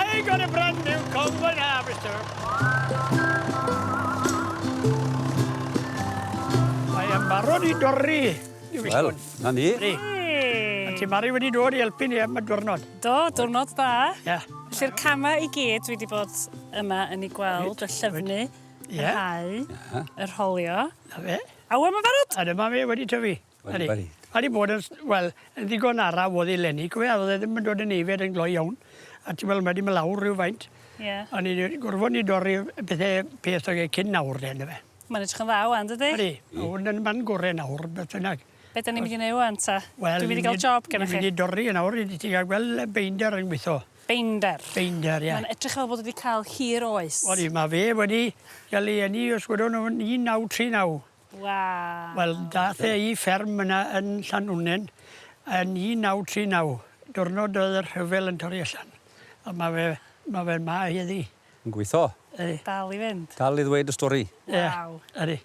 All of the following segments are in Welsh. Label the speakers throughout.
Speaker 1: I got a brand new combine harvester. Mae yn barod I dorri.
Speaker 2: Wel, na ni.
Speaker 1: A ti Mari wedi dod I helpu ni am y diwrnod.
Speaker 3: Do, diwrnod da.
Speaker 1: Ie.
Speaker 3: Felly'r cama I gyd dwi wedi bod yma yn ei gweld, y llyfnu, y hau, y rholio.
Speaker 1: Na fe.
Speaker 3: A wen mae'n barod?
Speaker 1: A dyma fe wedi tyfu.
Speaker 2: Wedi.
Speaker 1: Wedi bod yn, wel, yn ddigon araf oedd I lenni. Cofio, oedd e ddim yn dod yn efed yn gloi iawn. A ti'n meddwl, mae wedi mynd lawr rhyw faint.
Speaker 3: Ie.
Speaker 1: A ni gorfod ni dorri bethau peth o'i cyn nawr den, fe.
Speaker 3: Mae'n edrych yn dda wan, dydy?
Speaker 1: Ydy. A hwn yn man gorau nawr, beth bynnag.
Speaker 3: Be da ni'n mynd I neud wan, ta?
Speaker 1: Wel,
Speaker 3: Dwi'n mynd I gael job gennych
Speaker 1: Ni
Speaker 3: chi.
Speaker 1: wedi dorri yn awr, ni wedi gael gweld beinder yn gweithio.
Speaker 3: Beinder.
Speaker 1: Beinder, ie.
Speaker 3: Mae'n edrych fel bod wedi cael hir oes.
Speaker 1: Wedi, mae fe wedi cael ei enni os gwyddo'n 1939.
Speaker 3: Waw.
Speaker 1: Wel, dath e I fferm yna yn Llanwnen yn 1939. Diwrnod oedd yr rhyfel yn torri allan. A mae fe ma heddi.
Speaker 2: Yn gweithio.
Speaker 1: Ydy.
Speaker 3: Dal I fynd.
Speaker 2: Dal I ddweud y stori.
Speaker 3: Waw.
Speaker 1: Ydy.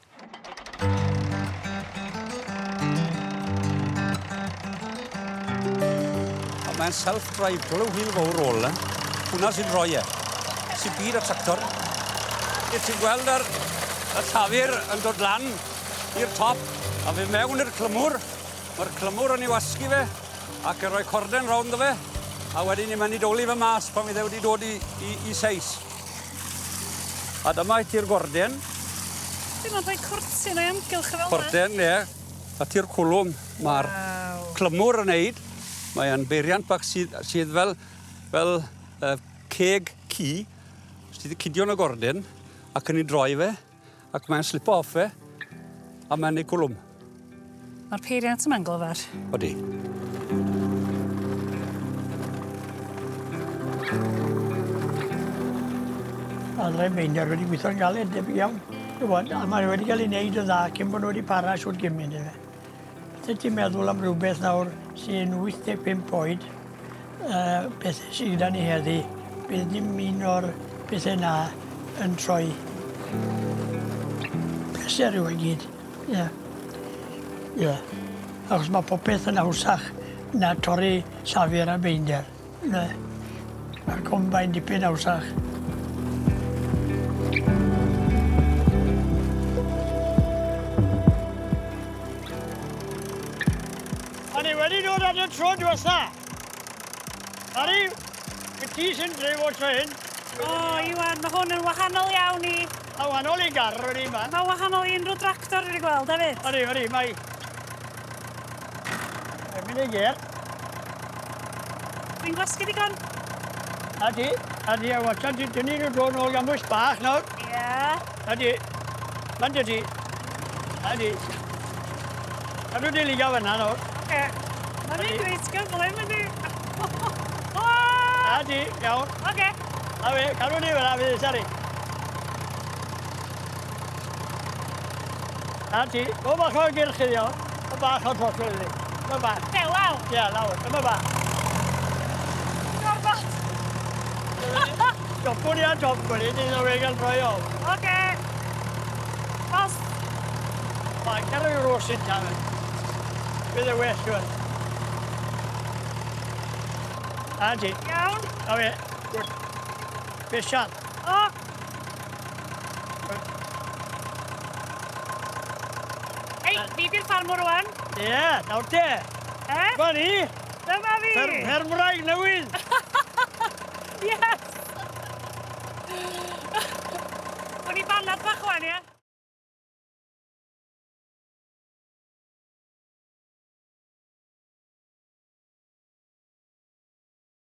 Speaker 2: Mae'n self-drive, dwlew hil fawr ôl. Hwna sy'n rhoi e. Sy'n byd y tractor. Ti'n gweld y llafur yn dod lan i'r top. A fe mewn i'r clymwr. Mae'r clymwr yn ei wasgu fe. Ac yn rhoi corden rownd o fe. A wedyn ni'n mynd I doli fe mas pan fydd e wedi dod I seis. A dyma I ti'r gorden.
Speaker 3: Dim ond rhoi cortyn o'i amgylch fel yna.
Speaker 2: Corden, ie. A ti'r cwlwm. Mae'r clymwr yn neud. Mae'n pheiriant bach sydd fel ceg ci. Sydd wedi cydio yn y gordyn ac yn ei droi fe. Ac mae'n slipo off fe. A mae'n ei cwlwm.
Speaker 3: Mae'r pheiriant yma'n glofar.
Speaker 2: Odi.
Speaker 1: A ddau'n beinder wedi gweithio'n galed, debyg iawn. A mae wedi cael ei wneud yn dda cyn bod nhw wedi para siwt gymryd iddo fe. Ydych ti'n meddwl am rhywbeth nawr sy'n 85 oed, bethau sydd gyda ni heddi, bydd dim un o'r bethau na yn troi. Pleser yw e gyd, ie. Ie. Achos mae popeth yn awsach na torri llafur a beinder. Mae'r combain dipyn awsach. Ni wedi dod at y tro diwetha. Mari, y ti sy'n dreifo tro hyn.
Speaker 3: O, Iwan, mae hwn yn wahanol iawn I...
Speaker 1: A wahanol I gar wedi yma.
Speaker 3: Mae wahanol I unrhyw tractor wedi gweld, hefyd.
Speaker 1: Odi, mae... Mae'n mynd I ger.
Speaker 3: Dwi'n gwasgu digon.
Speaker 1: Adi, a watchan ti dynnu nhw dod nôl gan bwys bach nawr.
Speaker 3: Ie.
Speaker 1: Adi, man dy ti. Adi. Cadw di liga fyna nawr.
Speaker 3: Oce. Mae'n mynd greit gyflym yn ni.
Speaker 1: Adi, iawn.
Speaker 3: Oce.
Speaker 1: A fe, cadw ni fyna, fydd sari. Adi, o bach o'r gyrch iddi o. O bach o'r trotl iddi. O bach.
Speaker 3: Te, law.
Speaker 1: Ie, lawr, dyma bach.
Speaker 3: Gorfod.
Speaker 1: Dopwn I a dopwn I, ni'n o gael rhoi o.
Speaker 3: Oce. Os.
Speaker 1: Mae'n cael ei rosin tan. Bydd y well yw'n. Adi.
Speaker 3: Iawn.
Speaker 1: A fe, gwrdd. Besian.
Speaker 3: O. Ei, fi di'r ffarmwr rwan.
Speaker 1: Ie, nawr te. Fa ni.
Speaker 3: Dyma fi.
Speaker 1: Ffermwraig newydd.
Speaker 3: Yes. O'n I banad bach wan, ie?